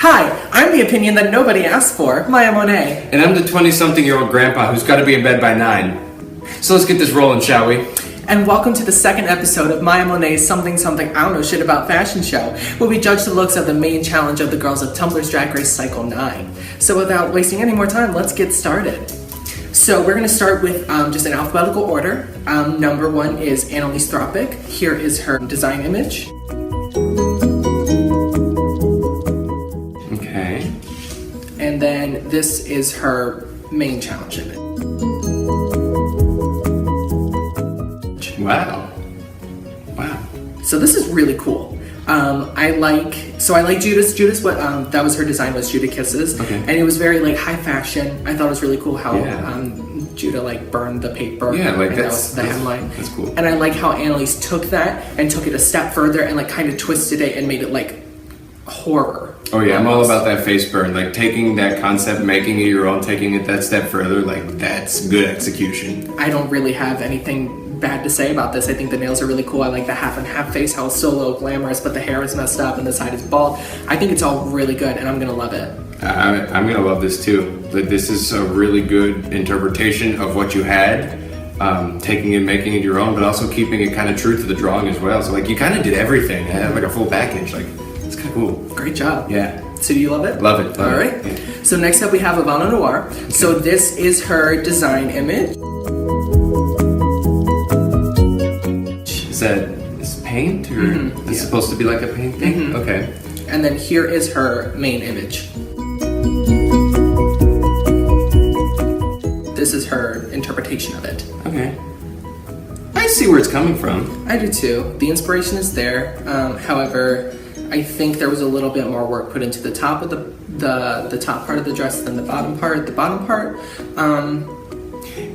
Hi, I'm the opinion that nobody asked for, Maya Monet. And I'm the 20-something-year-old grandpa who's got to be in bed by 9. So let's get this rolling, shall we? And welcome to the second episode of Maya Monet's Something Something I Don't Know Shit About fashion show, where we judge the looks of the main challenge of the girls of Tumblr's Drag Race Cycle 9. So without wasting any more time, let's get started. So we're going to start with just an alphabetical order. Number 1 is Annalise Thropic. Here is her design image. Okay. And then this is her main challenge image. Wow. So this is really cool. I like Judah's. That was her design, was Judah Kisses. Okay. And it was very like high fashion. I thought it was really cool how Yeah. Judah like burned the paper. Yeah, like and that was the headline. That's cool. And I like how Annalise took that and took it a step further and like kind of twisted it and made it like horror. Oh yeah, I'm all about that face burn. Like taking that concept, making it your own, taking it that step further. Like that's good execution. I don't really have anything bad to say about this. I think the nails are really cool. I like the half and half face, how it's so low glamorous, but the hair is messed up and the side is bald. I think it's all really good and I'm gonna love it. I'm gonna love this too. Like, this is a really good interpretation of what you had, taking it, making it your own, but also keeping it kind of true to the drawing as well. So like you kind of did everything. I had like a full package. Like it's kind of cool. Great job. Yeah. So do you love it? Love it. All right. Yeah. So next up we have Ivana Noir. Okay. So this is her design image. Is that paint or it's supposed to be like a paint thing? Okay. And then here is her main image. This is her interpretation of it. Okay. I see where it's coming from. I do too. The inspiration is there. However, I think there was a little bit more work put into the top of the top part of the dress than the bottom part. The bottom part,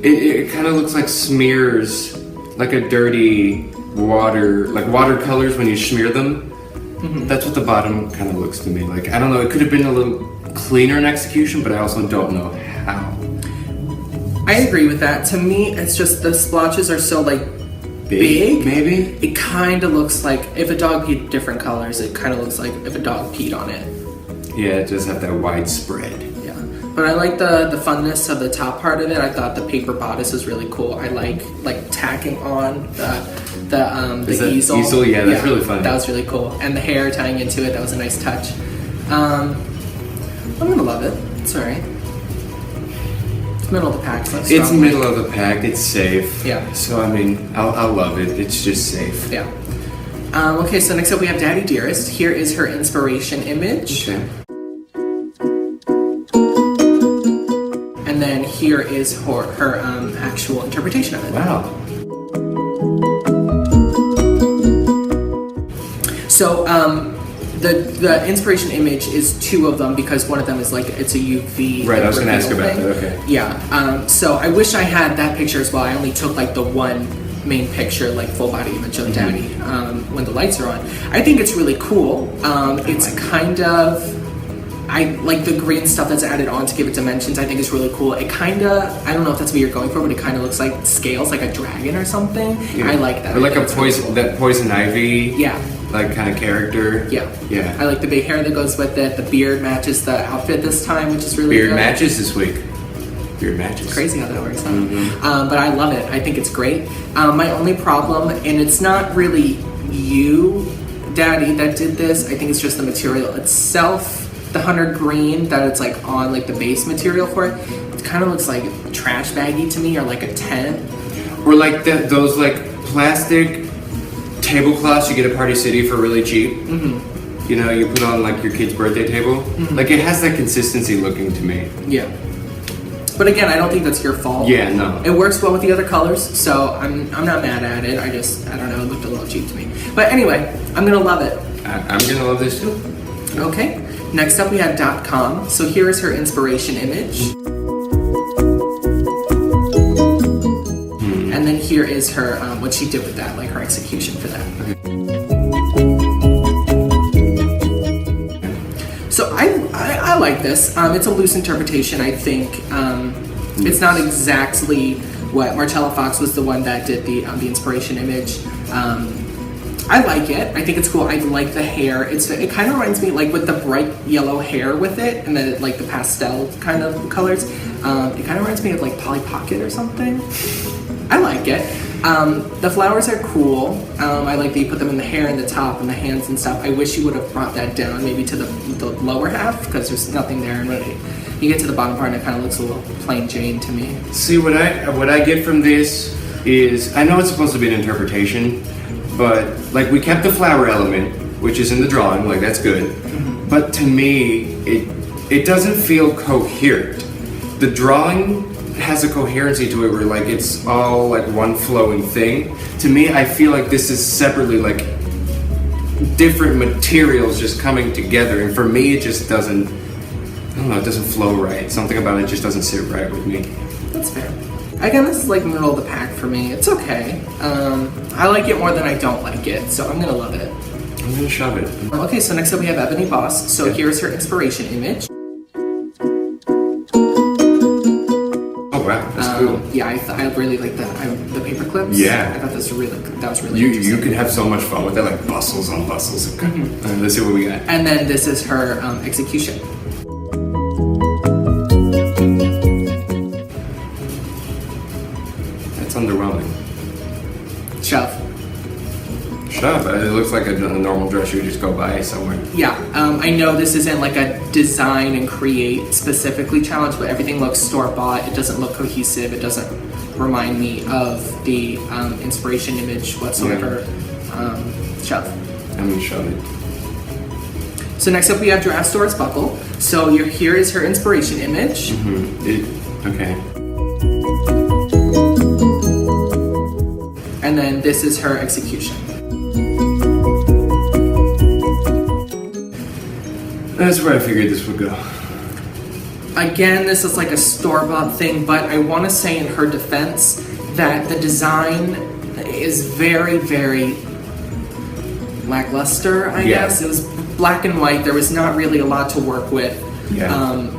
it kind of looks like smears, like a dirty water, like watercolors when you smear them. That's what the bottom kind of looks to me like. I don't know, it could have been a little cleaner in execution, but I also don't know how. I agree with that. To me, it's just the splotches are so like big. Maybe? It kind of looks like if a dog peed different colors, it kind of looks like if a dog peed on it. Yeah, it does have that wide spread. Yeah, but I like the funness of the top part of it. I thought the paper bodice was really cool. I like tacking on the easel. Easel, yeah, that's really fun. That was really cool. And the hair tying into it, that was a nice touch. I'm gonna love it. It's alright. It's middle of the pack. So it's middle of the pack. It's safe. Yeah. So I mean, I'll love it. It's just safe. Yeah. Okay, so next up we have Daddy Dearest. Here is her inspiration image. Okay. And then here is her actual interpretation of it. Wow. So the inspiration image is 2 of them because one of them is like it's a UV. Right, I was going to ask about that. Okay. Yeah. So I wish I had that picture as well. I only took like the one main picture, like full body image of Daddy when the lights are on. I think it's really cool. It's kind of, I like the green stuff that's added on to give it dimensions. I think it's really cool. It kind of, I don't know if that's what you're going for, but it kind of looks like scales, like a dragon or something. Yeah. I like that. Or like a poison, cool. That poison ivy. Yeah. Like kind of character. Yeah. Yeah. I like the big hair that goes with it. The beard matches the outfit this time, which is really Beard good. matches this week. Beard matches. Crazy how that works, huh? But I love it. I think it's great. My only problem, and it's not really you, Daddy, that did this. I think it's just the material itself. The hunter green that it's like on like the base material for it. It kind of looks like trash baggy to me, or like a tent. Or like those like plastic tablecloths you get at Party City for really cheap. You know, you put on like your kid's birthday table. Like it has that consistency looking to me. Yeah. But again, I don't think that's your fault. Yeah, no. It works well with the other colors, so I'm not mad at it. I don't know, it looked a little cheap to me. But anyway, I'm gonna love it. I'm gonna love this too. Okay. Next up we have .com. So here is her inspiration image. And then here is her, what she did with that, like her execution for that. Okay. So I like this. It's a loose interpretation, I think. It's not exactly what Marcella Fox was the one that did the inspiration image. I like it. I think it's cool. I like the hair. It kind of reminds me like with the bright yellow hair with it and the like the pastel kind of colors. It kind of reminds me of like Polly Pocket or something. I like it. The flowers are cool. I like that you put them in the hair and the top and the hands and stuff. I wish you would have brought that down maybe to the lower half because there's nothing there. And when you get to the bottom part, and it kind of looks a little plain Jane to me. See, what I get from this is, I know it's supposed to be an interpretation, but like we kept the flower element, which is in the drawing, like that's good. Mm-hmm. But to me, it doesn't feel coherent. The drawing has a coherency to it where like it's all like one flowing thing. To me, I feel like this is separately like different materials just coming together, and for me, it just doesn't. I don't know. It doesn't flow right. Something about it just doesn't sit right with me. That's fair. Again, this is like middle of the pack for me. It's okay. I like it more than I don't like it, so I'm gonna love it. I'm gonna shove it. Okay, so next up we have Ebony Boss. So here's her inspiration image. Oh wow, that's cool. Yeah, I really like the paper clips. Yeah, I thought that was really You interesting. can have so much fun with that, like bustles on bustles. Mm-hmm. Let's see what we got. And then this is her execution. That's underwhelming. Shove. It looks like a normal dress you would just go buy somewhere. Yeah, I know this isn't like a design and create specifically challenge, but everything looks store-bought. It doesn't look cohesive. It doesn't remind me of the inspiration image whatsoever. Shove. I'm gonna shove it. So next up we have Giraffe Doris Buckle. So here is her inspiration image. Mm-hmm. Okay. And then this is her execution. That's where I figured this would go. Again, this is like a store-bought thing, but I want to say in her defense that the design is very, very lackluster, I guess. It was black and white. There was not really a lot to work with. Yeah.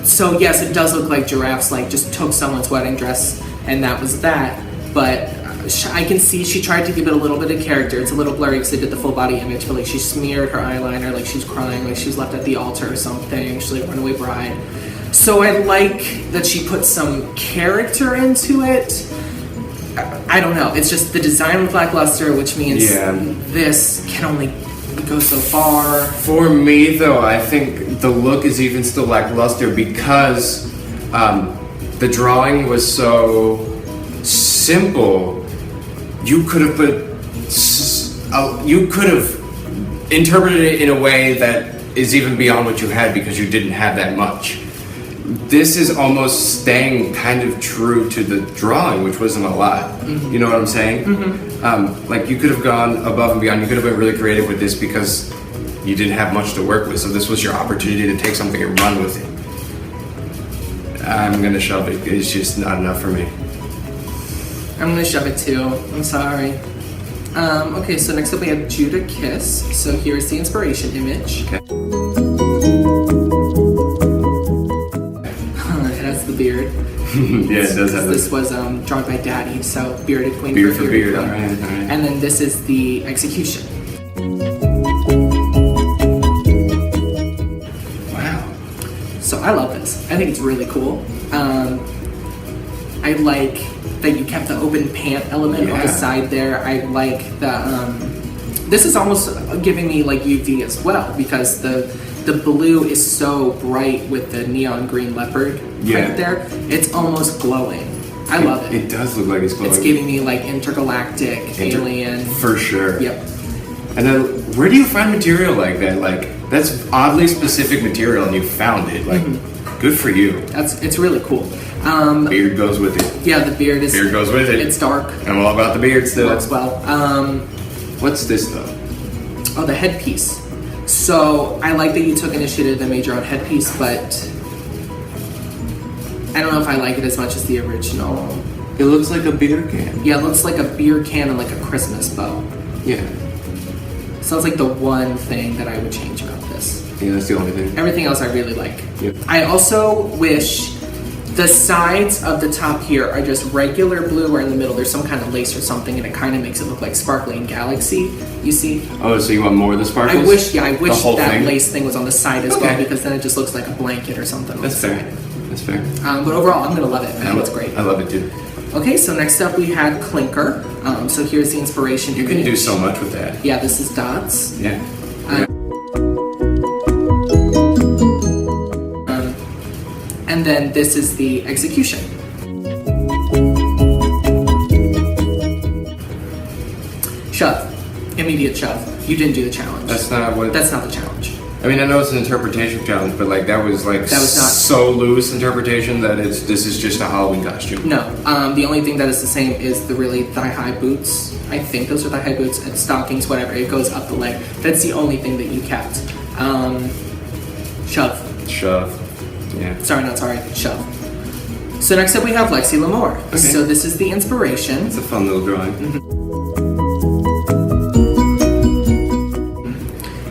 So yes, it does look like Giraffe's like just took someone's wedding dress and that was that. But I can see she tried to give it a little bit of character. It's a little blurry because they did the full body image, but like she smeared her eyeliner, like she's crying, like she's left at the altar or something. She's like runaway bride. So I like that she put some character into it. I don't know. It's just the design was lackluster, which means this can only go so far. For me, though, I think the look is even still lackluster because the drawing was so simple. You could have interpreted it in a way that is even beyond what you had because you didn't have that much. This is almost staying kind of true to the drawing, which wasn't a lot. Mm-hmm. You know what I'm saying? Mm-hmm. Like you could have gone above and beyond. You could have been really creative with this because you didn't have much to work with. So this was your opportunity to take something and run with it. I'm gonna shove it. It's just not enough for me. I'm gonna shove it too. I'm sorry. Okay, so next up we have Judah Kiss. So here's the inspiration image. Okay. It has the beard. Yeah, it does have this. Was drawn by Daddy, so bearded queen. Beard for beard. Queen. All right. And then this is the execution. Wow. So I love this. I think it's really cool. I like that you kept the open pant element on the side there. I like the this is almost giving me like UV as well because the blue is so bright with the neon green leopard print there. It's almost glowing. I love it. It does look like it's glowing. It's giving me like intergalactic alien. For sure. Yep. And then where do you find material like that? Like that's oddly specific material and you found it. Like good for you. It's really cool. Beard goes with it. Yeah, the beard goes with it. It's dark. I'm all about the beard still. Works well. What's this though? Oh, the headpiece. So I like that you took initiative and made your own headpiece, but I don't know if I like it as much as the original. It looks like a beer can. Yeah, it looks like a beer can and like a Christmas bow. Yeah. Sounds like the one thing that I would change about this. Yeah, that's the only thing. Everything else I really like. Yep. I also wish The sides of the top here are just regular blue, where in the middle there's some kind of lace or something, and it kind of makes it look like sparkly and galaxy. You see? Oh, so you want more of the sparkles? I wish that thing? lace thing was on the side as Okay. well, because then it just looks like a blanket or something. That's fair. That's fair. But overall, I'm gonna love it. I think it's great. I love it too. Okay, so next up we had clinker. So here's the inspiration. You can do so much with that. Yeah, this is dots. Yeah. And then this is the execution. Shove. Immediate shove. You didn't do the challenge. That's not what. That's not the challenge. I mean, I know it's an interpretation challenge, but like that was not so loose interpretation that this is just a Halloween costume. No. The only thing that is the same is the really thigh-high boots. I think those are thigh-high boots and stockings, whatever. It goes up the leg. That's the only thing that you kept. Shove. Shove. Yeah. Sorry, not sorry. Shove. So next up we have Lexi Lamore. Okay. So this is the inspiration. It's a fun little drawing.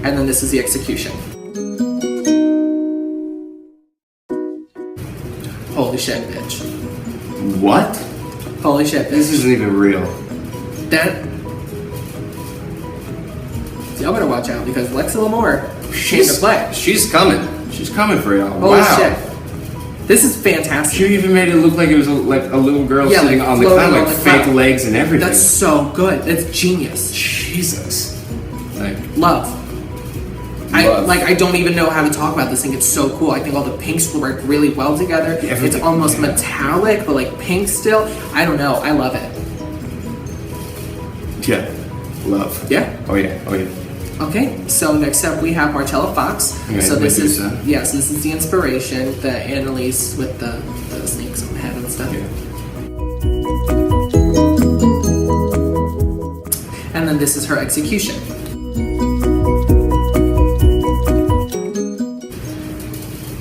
And then this is the execution. Holy shit, bitch. What? Holy shit, This bitch. isn't even real. That... Y'all better watch out, because Lexi Lamore came to play. She's coming. She's coming for y'all. Holy Wow. shit. This is fantastic. She even made it look like it was like a little girl Yeah, sitting like on the floating cloud, on like the fake cloud. legs and everything. That's so good. That's genius. Jesus. Like, Love. Love. I don't even know how to talk about this thing. It's so cool. I think all the pinks work really well together. Everything, It's almost yeah. metallic, but like pink still. I don't know. I love it. yeah. Love. Yeah. Oh yeah. Oh yeah. Okay. So next up we have Marcella Fox. Okay, so this is Medusa. yes, this is the inspiration. The Annalise with the snakes on the head and stuff. Yeah. And then this is her execution.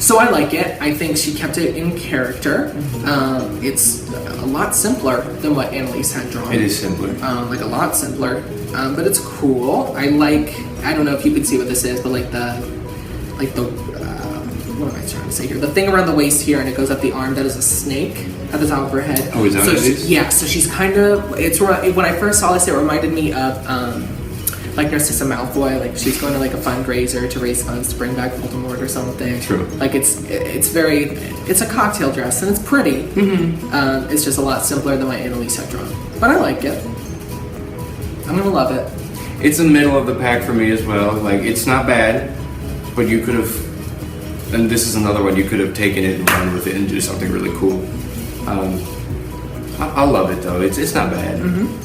So I like it. I think she kept it in character. It's a lot simpler than what Annalise had drawn. It is simpler. Like a lot simpler, but it's cool. I don't know if you can see what this is, but what am I trying to say here? The thing around the waist here, and it goes up the arm. That is a snake at the top of her head. Oh, is that what it is? Yeah. So she's kind of. When I first saw this, it reminded me of like Narcissa Malfoy. Like she's going to like a fundraiser to raise funds to bring back Voldemort or something. True. Like it's a cocktail dress and it's pretty. Mm-hmm. It's just a lot simpler than what Annalise had drawn, but I like it. I'm gonna love it. It's in the middle of the pack for me as well. Like, it's not bad, but you could have, and this is another one, you could have taken it and run with it and do something really cool. I love it though. It's not bad. Mm-hmm.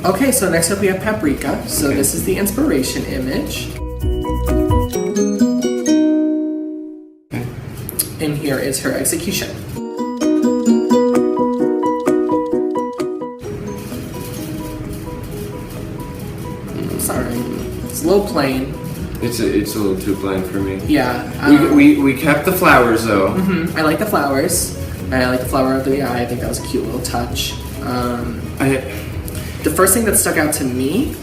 Okay, so next up we have Paprika. So Okay. this is the inspiration image. Okay. And here is her execution. I'm sorry. It's a little plain. It's a little too plain for me. Yeah. We kept the flowers though. I like the flowers. And I like the flower of the eye. I think that was a cute little touch. The first thing that stuck out to me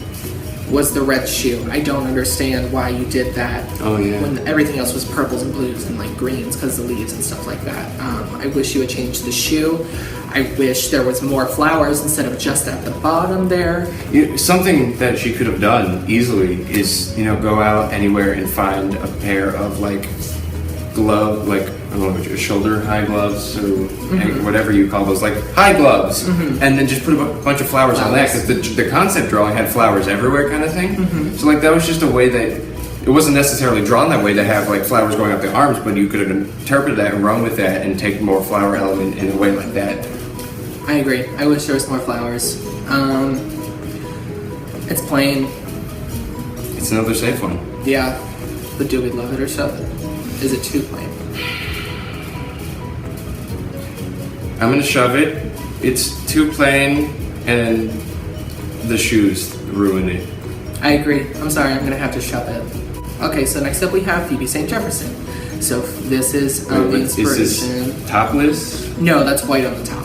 was the red shoe. I don't understand why you did that. Oh, yeah. When everything else was purples and blues and like greens because of the leaves and stuff like that. I wish you had changed the shoe. I wish there was more flowers instead of just at the bottom there. Something that she could have done easily is, go out anywhere and find a pair of like glove, like I don't know what your shoulder high gloves or whatever you call those, like high gloves, and then just put a bunch of flowers on that because the concept drawing had flowers everywhere kind of thing. So like that was just a way that it wasn't necessarily drawn that way to have like flowers going up the arms, but you could have interpreted that and run with that and take more flower element in a way like that. I agree. I wish there was more flowers. It's plain. It's another safe one. Yeah. But do we love it or shove it? Is it too plain? I'm gonna shove it. It's too plain, and the shoes ruin it. I agree. I'm sorry, I'm gonna have to shove it. Okay, so next up we have Phoebe St. Jefferson. So this is the inspiration. Is this topless? No, that's white on the top.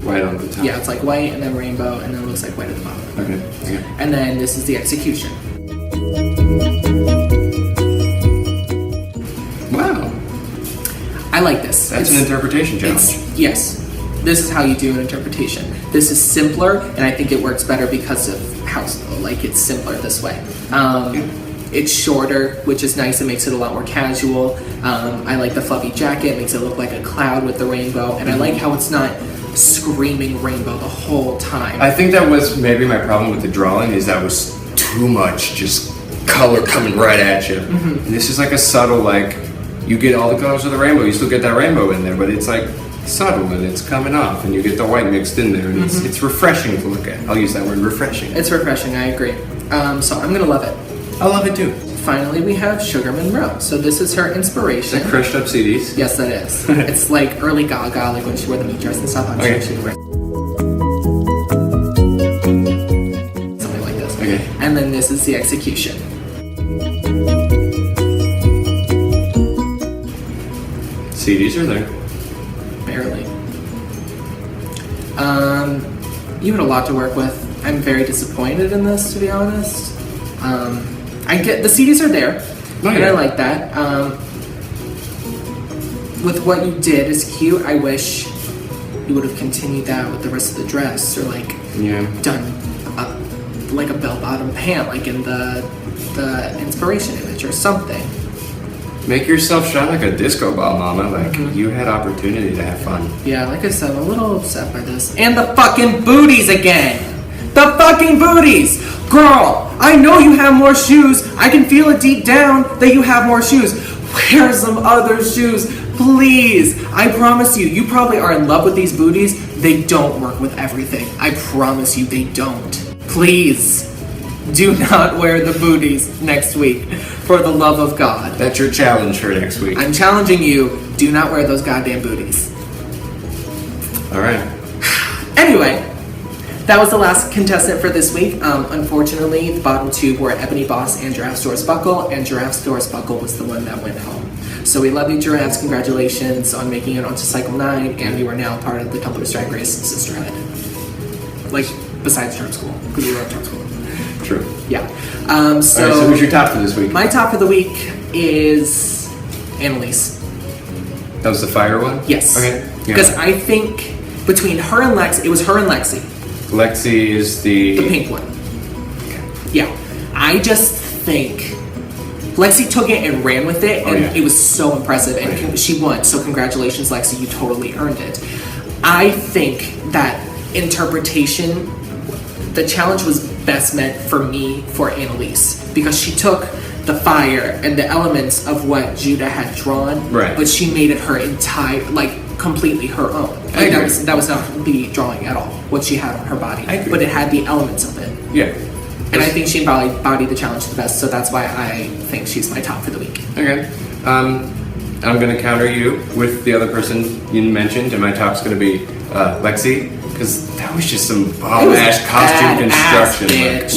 White on the top. Yeah, it's like white and then rainbow and then it looks like white at the bottom. Okay. And then this is the execution. I like this. That's an interpretation challenge. Yes. This is how you do an interpretation. This is simpler, and I think it works better because of how it's simpler this way. It's shorter, which is nice. It makes it a lot more casual. I like the fluffy jacket. It makes it look like a cloud with the rainbow, and I like how it's not screaming rainbow the whole time. I think that was maybe my problem with the drawing, is that was too much just color coming right at you. And this is like a subtle, like, you get all the colors of the rainbow, you still get that rainbow in there, but it's like subtle and it's coming off, and you get the white mixed in there, and it's refreshing to look at. I'll use that word, refreshing. It's refreshing, I agree. So I'm gonna love it. I love it too. Finally, we have Sugar Monroe. So this is her inspiration. Is that crushed up CDs? Yes, that is. It's like early Gaga, like when she wore the meat dress and stuff. I'm sure she would wear something like this. Okay. And then this is the execution. CDs are there. Barely. You had a lot to work with. I'm very disappointed in this, to be honest. I get the CDs are there, and I like that. With what you did is cute. I wish you would have continued that with the rest of the dress, or like done like a bell-bottom pant, like in the inspiration image or something. Make yourself shine like a disco ball, mama. Like, you had opportunity to have fun. Yeah, like I said, I'm a little upset by this. And the fucking booties again! The fucking booties! Girl, I know you have more shoes. I can feel it deep down that you have more shoes. Wear some other shoes, please. I promise you, you probably are in love with these booties. They don't work with everything. I promise you they don't. Please, do not wear the booties next week. For the love of God. That's your challenge for next week. I'm challenging you, do not wear those goddamn booties. Alright. Anyway, that was the last contestant for this week. Unfortunately, the bottom two were Ebony Boss and Giraffe's Doris Buckle, and Giraffe's Doris Buckle was the one that went home. So we love you, Giraffes. Congratulations on making it onto Cycle 9, and you are now part of the Tumblr's Drag Race Sisterhood. Like, besides term school, because you were in term school. True. Yeah. So, all right, so who's your top for this week? My top for the week is Annalise. That was the fire one? Yes. Okay. Because I think between her and Lexi, it was her and Lexi. Lexi is the pink one. Okay. Yeah. I just think Lexi took it and ran with it, and it was so impressive, and she won. So congratulations, Lexi. You totally earned it. I think that interpretation, the challenge was best meant for me for Annalise, because she took the fire and the elements of what Judah had drawn, but she made it her entire, like, completely her own. Like, that was not the drawing at all, what she had on her body, but it had the elements of it. Yeah. And I think she embodied the challenge the best, so that's why I think she's my top for the week. Okay. I'm gonna counter you with the other person you mentioned, and my top's gonna be Lexi. Because that was just some bomb-ass costume construction.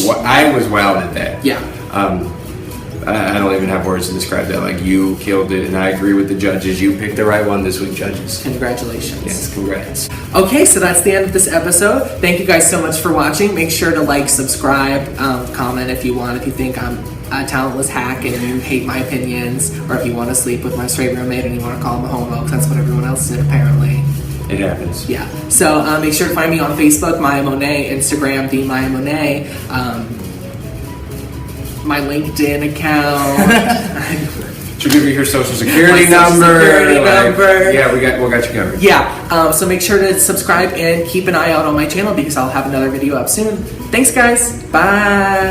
Like, I was wowed at that. Yeah. I don't even have words to describe that. Like, you killed it, and I agree with the judges. You picked the right one this week, judges. Congratulations. Yes, congrats. Okay, so that's the end of this episode. Thank you guys so much for watching. Make sure to like, subscribe, comment if you want. If you think I'm a talentless hack and you hate my opinions, or if you want to sleep with my straight roommate and you want to call him a homo, because that's what everyone else did apparently. It happens. Yeah. So make sure to find me on Facebook, Maya Monet, Instagram, themayamonet, my LinkedIn account. Should give you your social security number. Yeah, we got you covered. Yeah. So make sure to subscribe and keep an eye out on my channel, because I'll have another video up soon. Thanks, guys. Bye.